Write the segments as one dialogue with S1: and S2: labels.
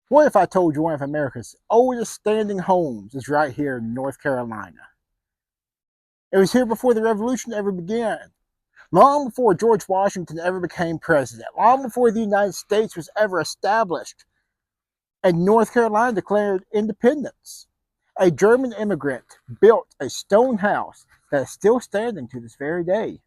S1: What if I told you one of America's oldest standing homes is right here in North Carolina? It was here before the Revolution ever began, long before George Washington ever became president, long before the United States was ever established, and North Carolina declared independence. A German immigrant built a stone house that is still standing to this very day.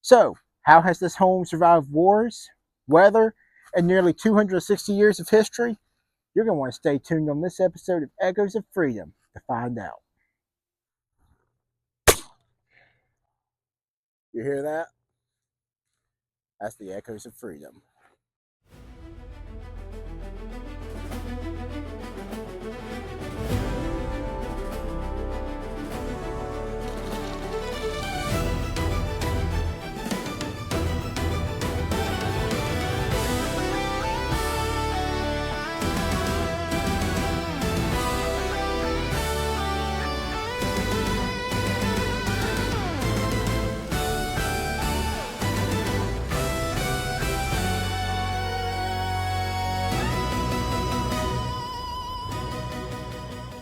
S1: So, how has this home survived wars, weather, and nearly 260 years of history? You're going to want to stay tuned on this episode of Echoes of Freedom to find out. You hear that? That's the Echoes of Freedom.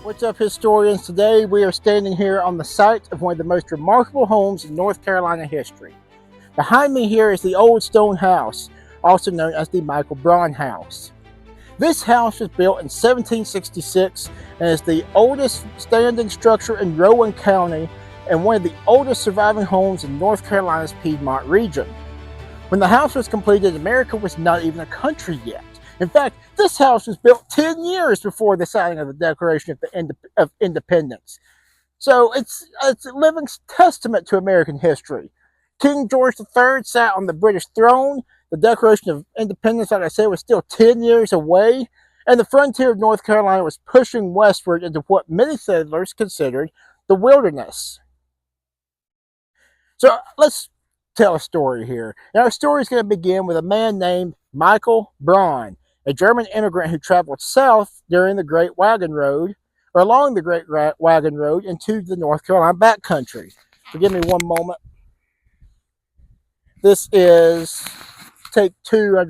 S1: What's up, historians? Today we are standing here on the site of one of the most remarkable homes in North Carolina history. Behind me here is the old stone house, also known as the Michael Braun house. This house was built in 1766 and is the oldest standing structure in Rowan County and one of the oldest surviving homes in North Carolina's Piedmont region. When the house was completed, America was not even a country yet. In fact, this house was built 10 years before the signing of the Declaration of Independence. So it's a living testament to American history. King George III sat on the British throne. The Declaration of Independence, like I said, was still 10 years away. And the frontier of North Carolina was pushing westward into what many settlers considered the wilderness. So let's tell a story here. And our story is going to begin with a man named Michael Braun, a German immigrant who traveled south during the Great Wagon Road, or along the Great Wagon Road into the North Carolina backcountry. Forgive me one moment. This is take two.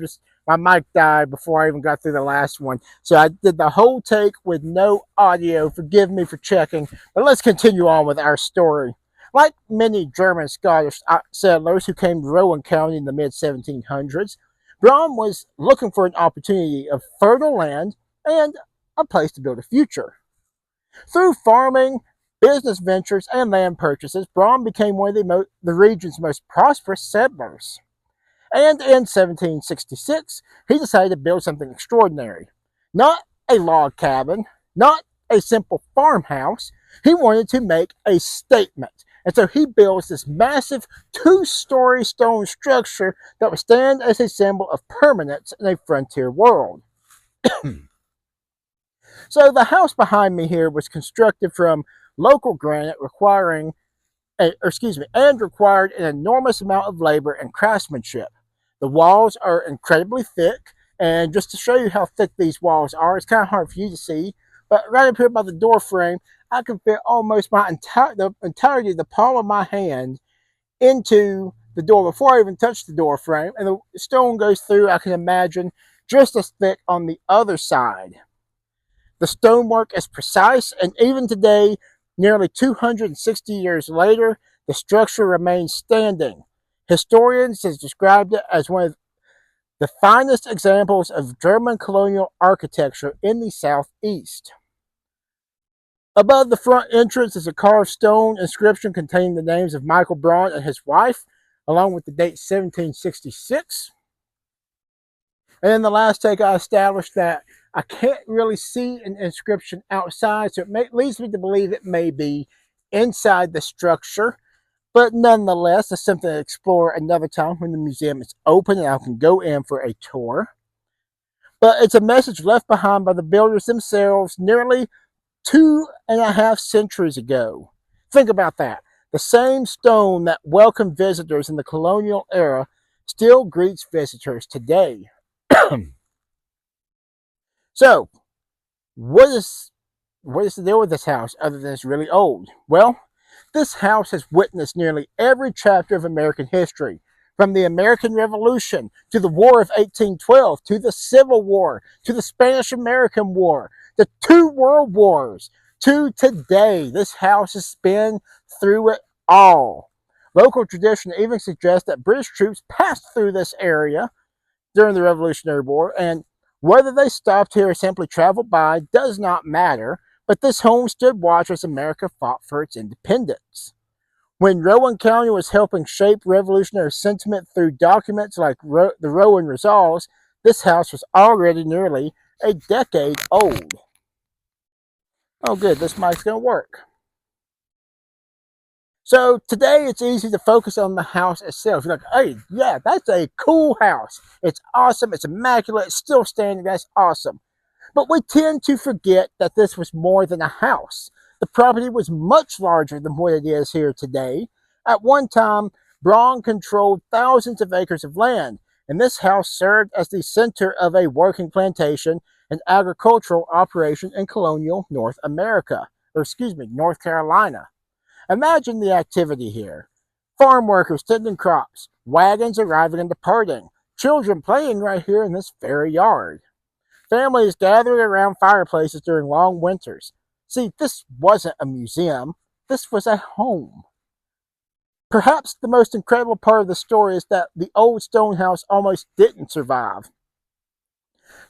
S1: My mic died before I even got through the last one. So I did the whole take with no audio. Forgive me for checking. But let's continue on with our story. Like many German Scottish settlers who came to Rowan County in the mid 1700s, Braun was looking for an opportunity of fertile land and a place to build a future. Through farming, business ventures, and land purchases, Braun became one of the region's most prosperous settlers. And in 1766, he decided to build something extraordinary. Not a log cabin, not a simple farmhouse. He wanted to make a statement. And so he builds this massive two-story stone structure that would stand as a symbol of permanence in a frontier world. So the house behind me here was constructed from local granite and required an enormous amount of labor and craftsmanship. The walls are incredibly thick, and just to show you how thick these walls are, it's kind of hard for you to see, but right up here by the door frame, I can fit almost the entirety of the palm of my hand into the door before I even touch the door frame, and the stone goes through, I can imagine, just as thick on the other side. The stonework is precise, and even today, nearly 260 years later, the structure remains standing. Historians have described it as one of the finest examples of German colonial architecture in the southeast. Above the front entrance is a carved stone inscription containing the names of Michael Braun and his wife, along with the date 1766. And in the last take, I established that I can't really see an inscription outside, so leads me to believe it may be inside the structure. But nonetheless, it's something to explore another time when the museum is open and I can go in for a tour. But it's a message left behind by the builders themselves nearly 2.5 centuries ago. Think about that. The same stone that welcomed visitors in the colonial era still greets visitors today. So, what is the deal with this house other than it's really old? Well, this house has witnessed nearly every chapter of American history, From the American Revolution to the War of 1812 to the Civil War to the Spanish-American War, the two World Wars to today, this house has been through it all. Local tradition even suggests that British troops passed through this area during the Revolutionary War, and whether they stopped here or simply traveled by does not matter, but this home stood watch as America fought for its independence. When Rowan County was helping shape revolutionary sentiment through documents like the Rowan Resolves, this house was already nearly a decade old. Oh good, this mic's going to work. So today it's easy to focus on the house itself. You're like, hey, yeah, that's a cool house. It's awesome. It's immaculate. It's still standing. That's awesome. But we tend to forget that this was more than a house. The property was much larger than what it is here today. At one time, Braun controlled thousands of acres of land, and this house served as the center of a working plantation and agricultural operation in colonial North Carolina. Imagine the activity here. Farm workers tending crops, wagons arriving and departing, children playing right here in this very yard. Families gathered around fireplaces during long winters. See, this wasn't a museum, this was a home. Perhaps the most incredible part of the story is that the old stone house almost didn't survive.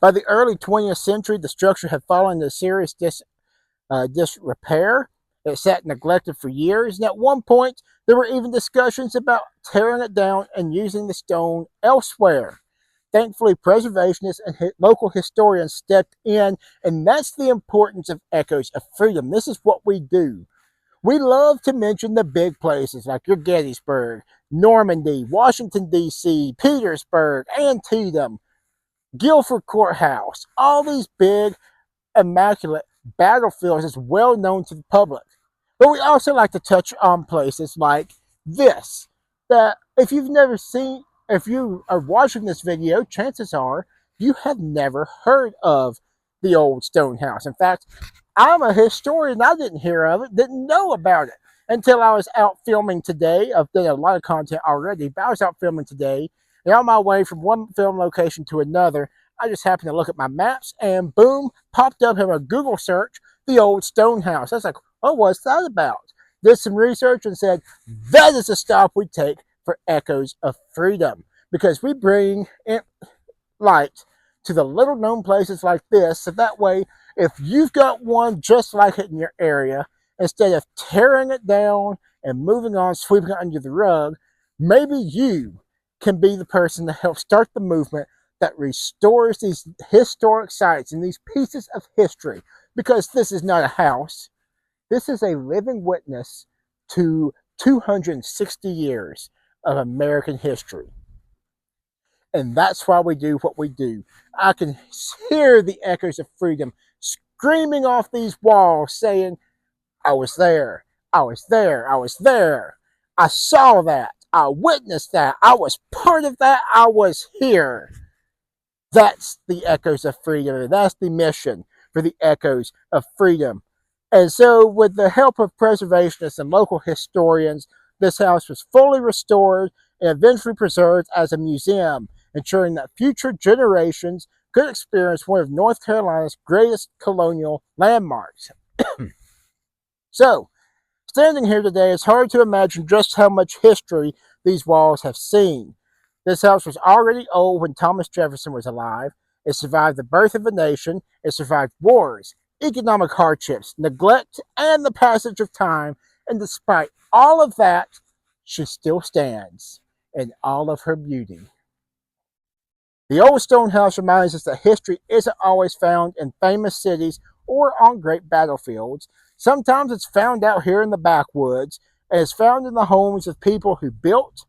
S1: By the early 20th century, the structure had fallen into serious disrepair. It sat neglected for years, and at one point, there were even discussions about tearing it down and using the stone elsewhere. Thankfully, preservationists and local historians stepped in, and that's the importance of Echoes of Freedom. This is what we do. We love to mention the big places like your Gettysburg, Normandy, Washington, D.C., Petersburg, Antietam, Guilford Courthouse, all these big, immaculate battlefields is well known to the public. But we also like to touch on places like this, that if you are watching this video, chances are you have never heard of the old stone house. In fact, I'm a historian. I didn't hear of it, didn't know about it until I was out filming today. I've done a lot of content already, but I was out filming today, and on my way from one film location to another, I just happened to look at my maps, and boom, popped up in a Google search, the old stone house. I was like, oh, what's that about? Did some research and said, that is a stop we take for Echoes of Freedom, because we bring light to the little known places like this, so that way, if you've got one just like it in your area, instead of tearing it down and moving on, sweeping it under the rug, maybe you can be the person to help start the movement that restores these historic sites and these pieces of history, because this is not a house. This is a living witness to 260 years of American history. And that's why we do what we do. I can hear the echoes of freedom screaming off these walls saying, I was there, I was there, I was there. I saw that, I witnessed that, I was part of that, I was here. That's the Echoes of Freedom. That's the mission for the Echoes of Freedom. And so, with the help of preservationists and local historians, this house was fully restored and eventually preserved as a museum, ensuring that future generations could experience one of North Carolina's greatest colonial landmarks. So, standing here today, it's hard to imagine just how much history these walls have seen. This house was already old when Thomas Jefferson was alive. It survived the birth of a nation. It survived wars, economic hardships, neglect, and the passage of time. And despite all of that, she still stands in all of her beauty. The old stone house reminds us that history isn't always found in famous cities or on great battlefields. Sometimes it's found out here in the backwoods, and it's found in the homes of people who built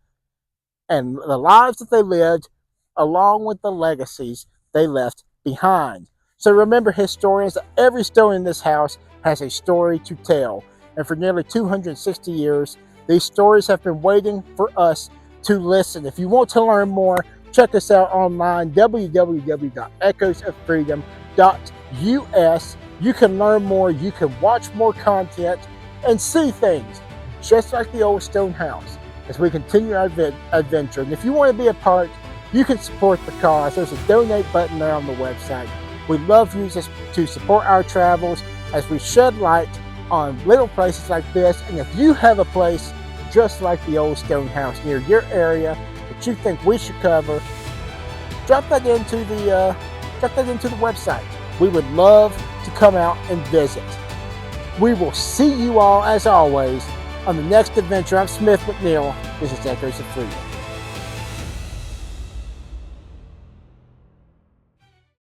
S1: and the lives that they lived, along with the legacies they left behind. So remember, historians, that every stone in this house has a story to tell. And for nearly 260 years, these stories have been waiting for us to listen. If you want to learn more, check us out online, www.echoesoffreedom.us. You can learn more, you can watch more content, and see things just like the old stone house. as we continue our adventure. And if you want to be a part, you can support the cause. There's a donate button there on the website. We'd love you to support our travels as we shed light on little places like this. And if you have a place just like the old stone house near your area that you think we should cover, drop that into the website. We would love to come out and visit. We will see you all, as always, on the next adventure. I'm Smith McNeil. This is Echoes of Freedom.